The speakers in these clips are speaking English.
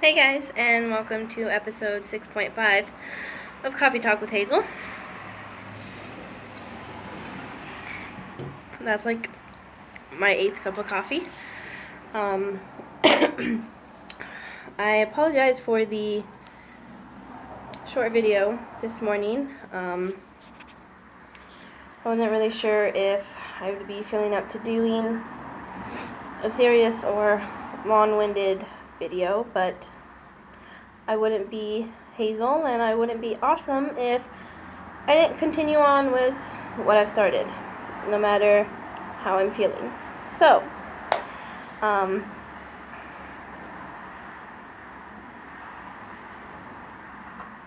Hey guys, and welcome to episode 6.5 of Coffee Talk with Hazel. That's like my 8th cup of coffee. I apologize for the short video this morning. I wasn't really sure if I would be feeling up to doing a serious or long-winded video, but I wouldn't be Hazel and I wouldn't be awesome if I didn't continue on with what I've started, no matter how I'm feeling. So,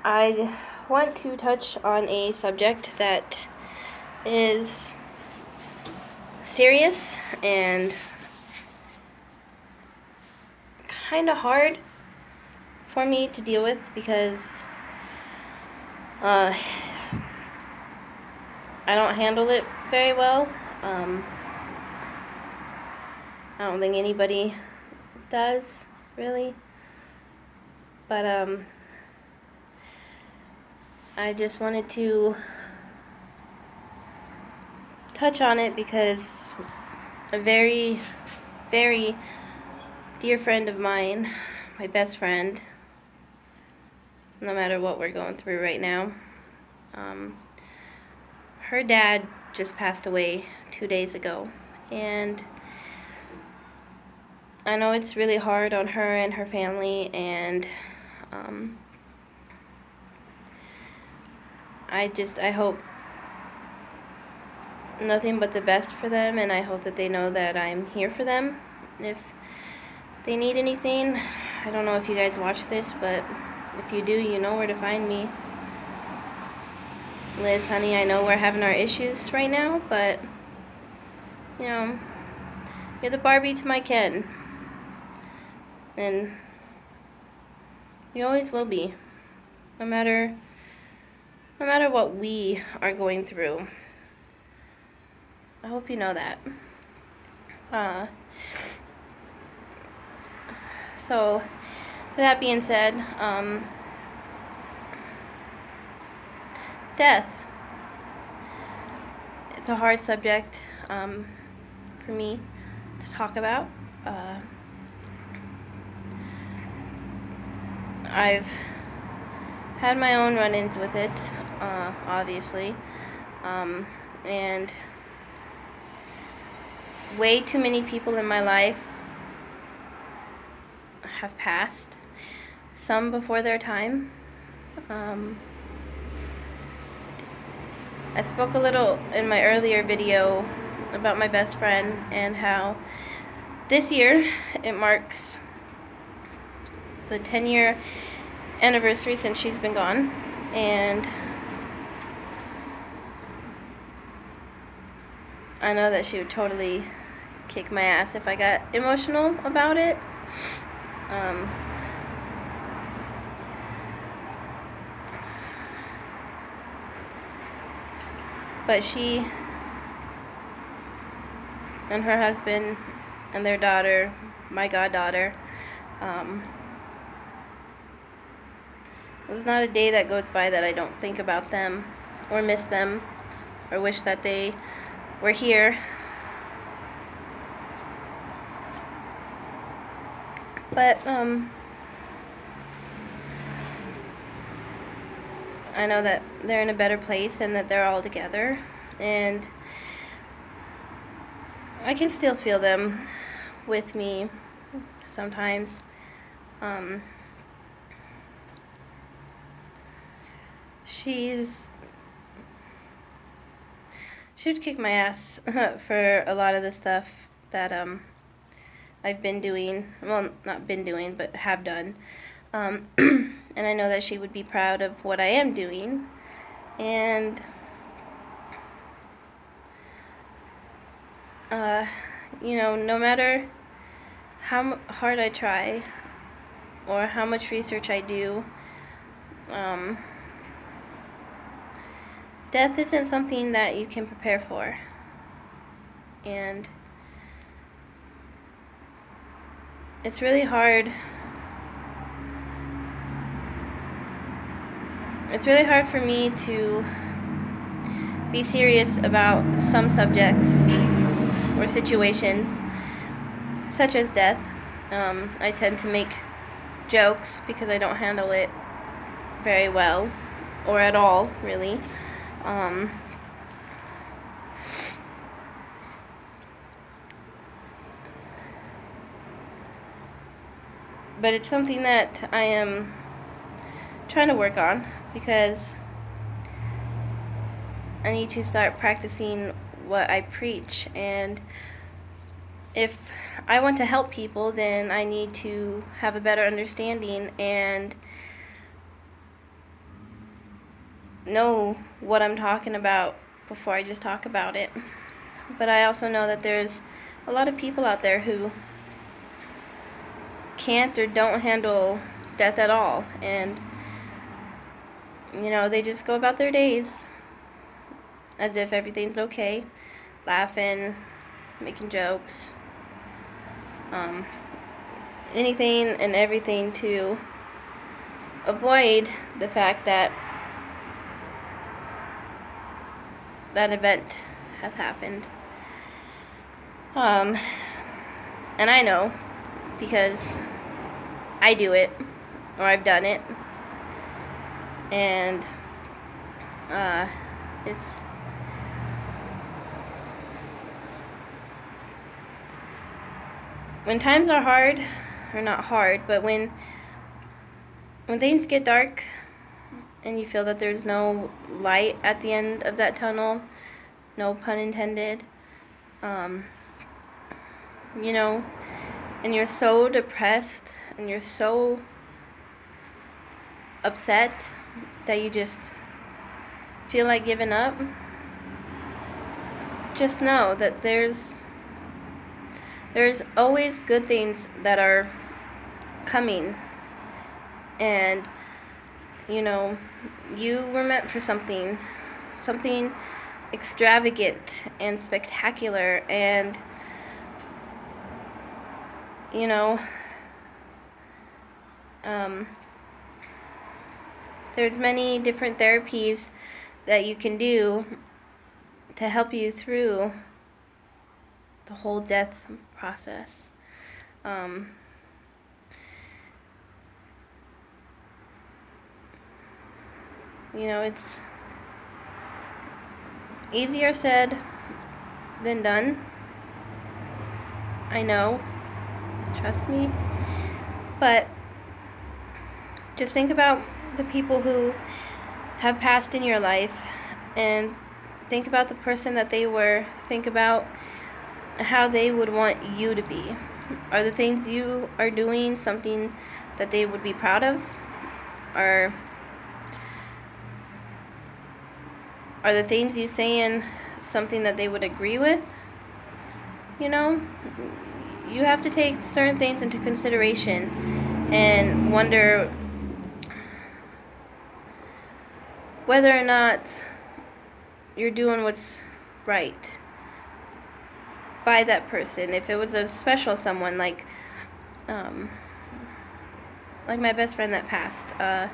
I want to touch on a subject that is serious and kind of hard for me to deal with because I don't handle it very well. I don't think anybody does, really. But I just wanted to touch on it because a very, very dear friend of mine, my best friend, no matter what we're going through right now, her dad just passed away 2 days ago, and I know it's really hard on her and her family, and I hope nothing but the best for them, and I hope that they know that I'm here for them if they need anything. I don't know if you guys watch this, but if you do, you know where to find me. Liz, honey, I know we're having our issues right now, but, you know, you're the Barbie to my Ken. And you always will be, no matter what we are going through. I hope you know that. So, with that being said, death. It's a hard subject for me to talk about. I've had my own run-ins with it, obviously, and way too many people in my life have passed, some before their time. I spoke a little in my earlier video about my best friend and how this year it marks the 10-year anniversary since she's been gone, and I know that she would totally kick my ass if I got emotional about it. But she and her husband and their daughter, my goddaughter, there's not a day that goes by that I don't think about them or miss them or wish that they were here. But I know that they're in a better place and that they're all together, and I can still feel them with me sometimes. She would kick my ass for a lot of the stuff that I've been doing. Well, not been doing, but have done. And I know that she would be proud of what I am doing. And no matter how hard I try or how much research I do, death isn't something that you can prepare for. And it's really hard it's really hard for me to be serious about some subjects or situations, such as death. I tend to make jokes because I don't handle it very well, or at all, really. But it's something that I am trying to work on, because I need to start practicing what I preach. And if I want to help people, then I need to have a better understanding and know what I'm talking about before I just talk about it. But I also know that there's a lot of people out there who can't or don't handle death at all, and they just go about their days as if everything's okay, laughing, making jokes, anything and everything to avoid the fact that that event has happened. And I know, because I do it, or I've done it, and it's when times are hard, or not hard, but when things get dark and you feel that there's no light at the end of that tunnel, no pun intended, and you're so depressed and you're so upset that you just feel like giving up, just know that there's always good things that are coming, and you were meant for something extravagant and spectacular, and there's many different therapies that you can do to help you through the whole death process. It's easier said than done. I know. Trust me. But just think about the people who have passed in your life, and think about the person that they were. Think about how they would want you to be. Are the things you are doing something that they would be proud of? Are the things you saying something that they would agree with? You have to take certain things into consideration and wonder whether or not you're doing what's right by that person. If it was a special someone, like my best friend that passed, I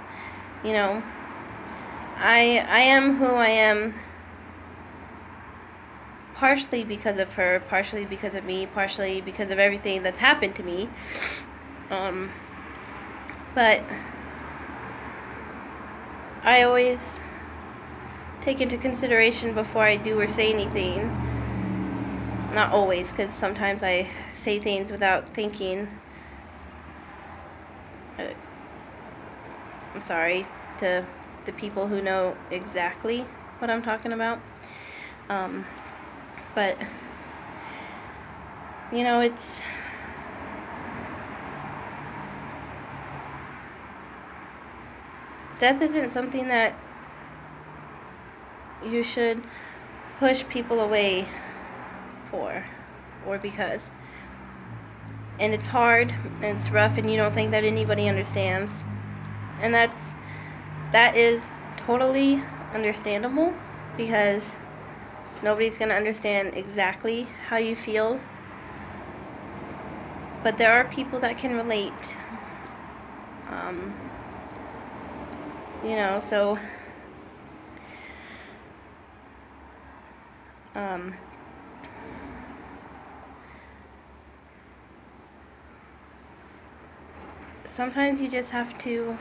am who I am partially because of her, partially because of me, partially because of everything that's happened to me. But I always take into consideration before I do or say anything. Not always, because sometimes I say things without thinking. I'm sorry to the people who know exactly what I'm talking about. But it's death isn't something that you should push people away for, or because. And it's hard, and it's rough, and you don't think that anybody understands. And that is totally understandable, because nobody's going to understand exactly how you feel. But there are people that can relate. So sometimes you just have to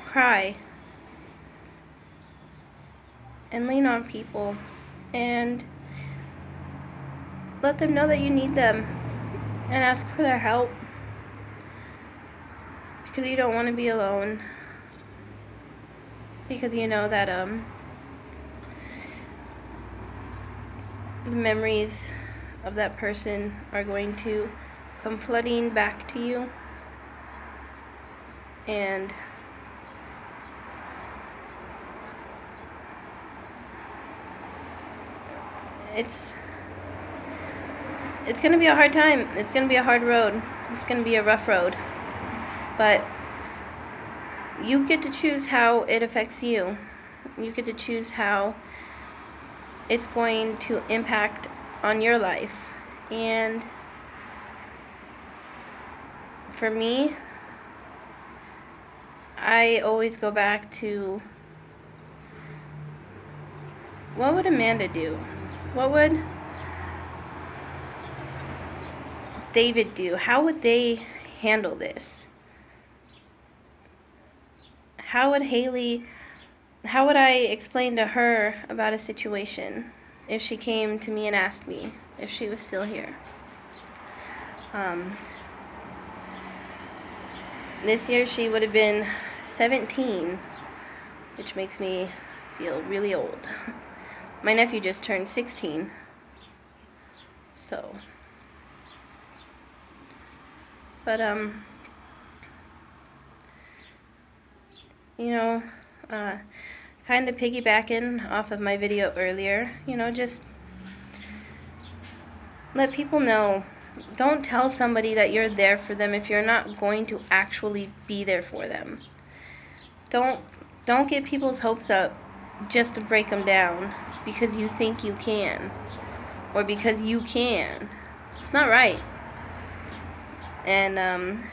cry and lean on people and let them know that you need them and ask for their help, because you don't want to be alone, because you know that the memories of that person are going to come flooding back to you, and it's going to be a hard time. It's going to be a hard road. It's going to be a rough road. But you get to choose how it affects you. You get to choose how it's going to impact on your life. And for me, I always go back to, what would Amanda do? What would David do? How would they handle this? How would I explain to her about a situation if she came to me and asked me if she was still here? This year she would have been 17, which makes me feel really old. My nephew just turned 16, so. But, kind of piggybacking off of my video earlier, just let people know. Don't tell somebody that you're there for them if you're not going to actually be there for them. Don't get people's hopes up just to break them down because you think you can, or because you can. It's not right. And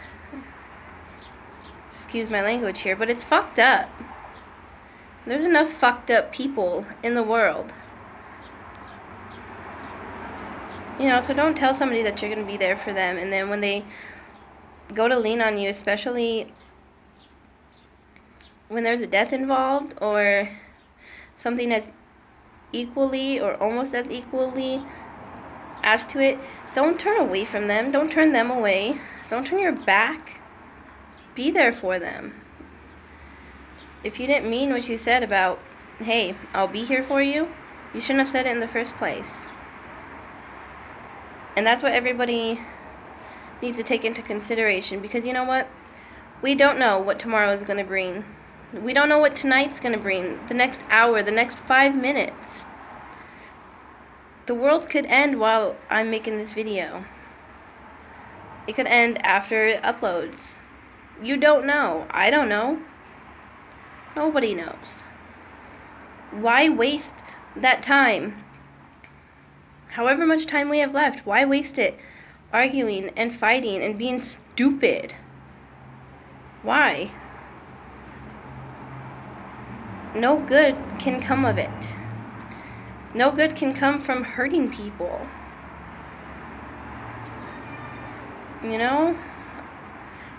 excuse my language here, but it's fucked up. There's enough fucked up people in the world. So don't tell somebody that you're going to be there for them, and then when they go to lean on you, especially when there's a death involved or something that's equally or almost as equally as to it, don't turn away from them. Don't turn them away. Don't turn your back. Be there for them. If you didn't mean what you said about, hey, I'll be here for you, you shouldn't have said it in the first place. And that's what everybody needs to take into consideration, because you know what? We don't know what tomorrow is going to bring. We don't know what tonight's going to bring, the next hour, the next 5 minutes. The world could end while I'm making this video. It could end after it uploads. You don't know. I don't know. Nobody knows. Why waste that time? However much time we have left, why waste it arguing and fighting and being stupid? Why? No good can come of it. No good can come from hurting people.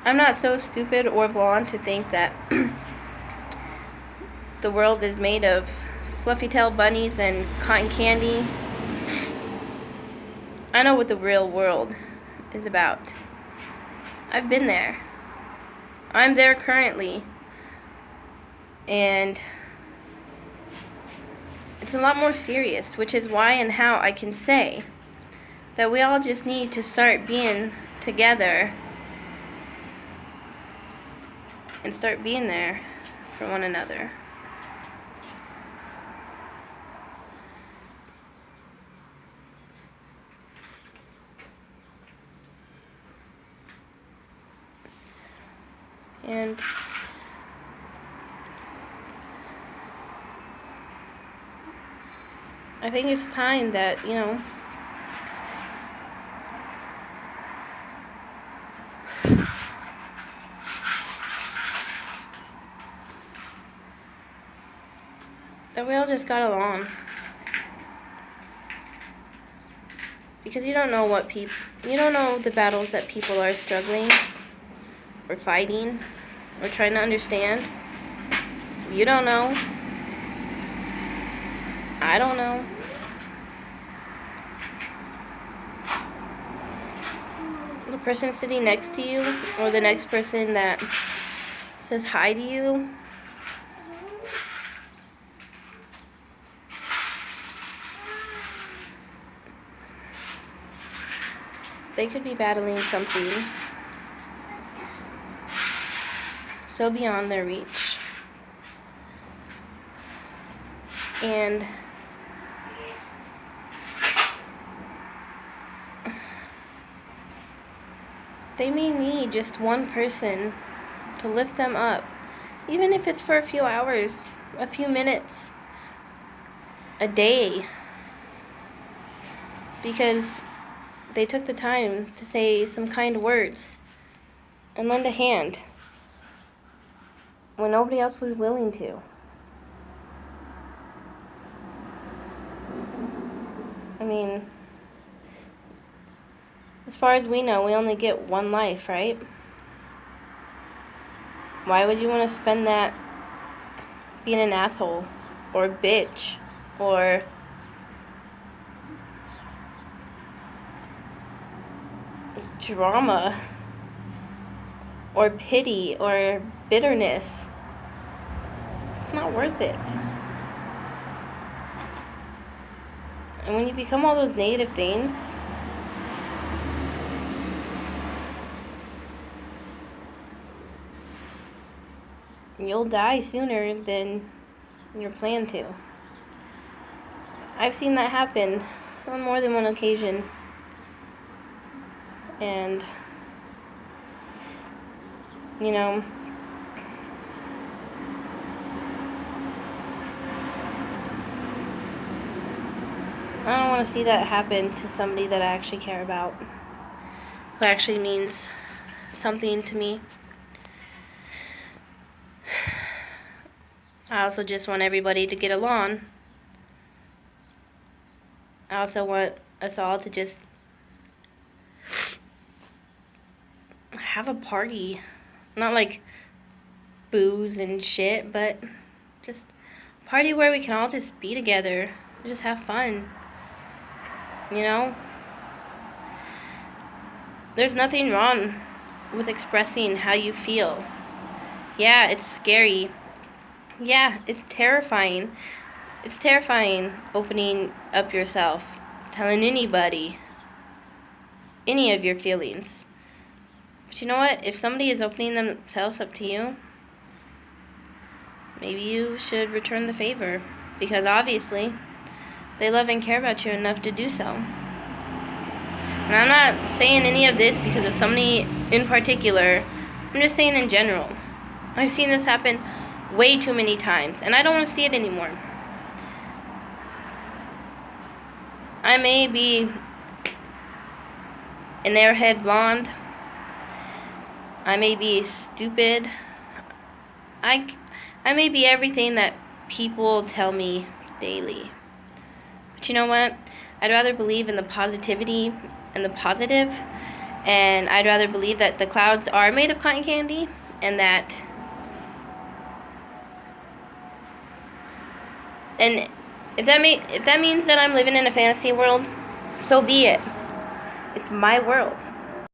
I'm not so stupid or blonde to think that the world is made of fluffy-tailed bunnies and cotton candy. I know what the real world is about. I've been there. I'm there currently. And it's a lot more serious, which is why and how I can say that we all just need to start being together and start being there for one another. And I think it's time that, That we all just got along. Because you don't know you don't know the battles that people are struggling or fighting or trying to understand. You don't know. I don't know. The person sitting next to you or the next person that says hi to you, they could be battling something so beyond their reach. And they may need just one person to lift them up, even if it's for a few hours, a few minutes, a day, because they took the time to say some kind words and lend a hand when nobody else was willing to. I mean, as far as we know, we only get one life, right? Why would you want to spend that being an asshole or a bitch or drama or pity or bitterness? It's not worth it. And when you become all those negative things, you'll die sooner than you're planned to. I've seen that happen on more than one occasion. And, you know, I don't want to see that happen to somebody that I actually care about, who actually means something to me. I also just want everybody to get along. I also want us all to just have a party. Not like booze and shit, but just a party where we can all just be together. Just have fun. You know? There's nothing wrong with expressing how you feel. Yeah, it's scary. Yeah, it's terrifying. It's terrifying opening up yourself, telling anybody any of your feelings. But you know what? If somebody is opening themselves up to you, maybe you should return the favor, because obviously they love and care about you enough to do so. And I'm not saying any of this because of somebody in particular. I'm just saying in general. I've seen this happen way too many times, and I don't want to see it anymore. I may be an airhead blonde. I may be stupid. I may be everything that people tell me daily. But you know what? I'd rather believe in the positivity and the positive, and I'd rather believe that the clouds are made of cotton candy, and if that means that I'm living in a fantasy world, so be it. It's my world.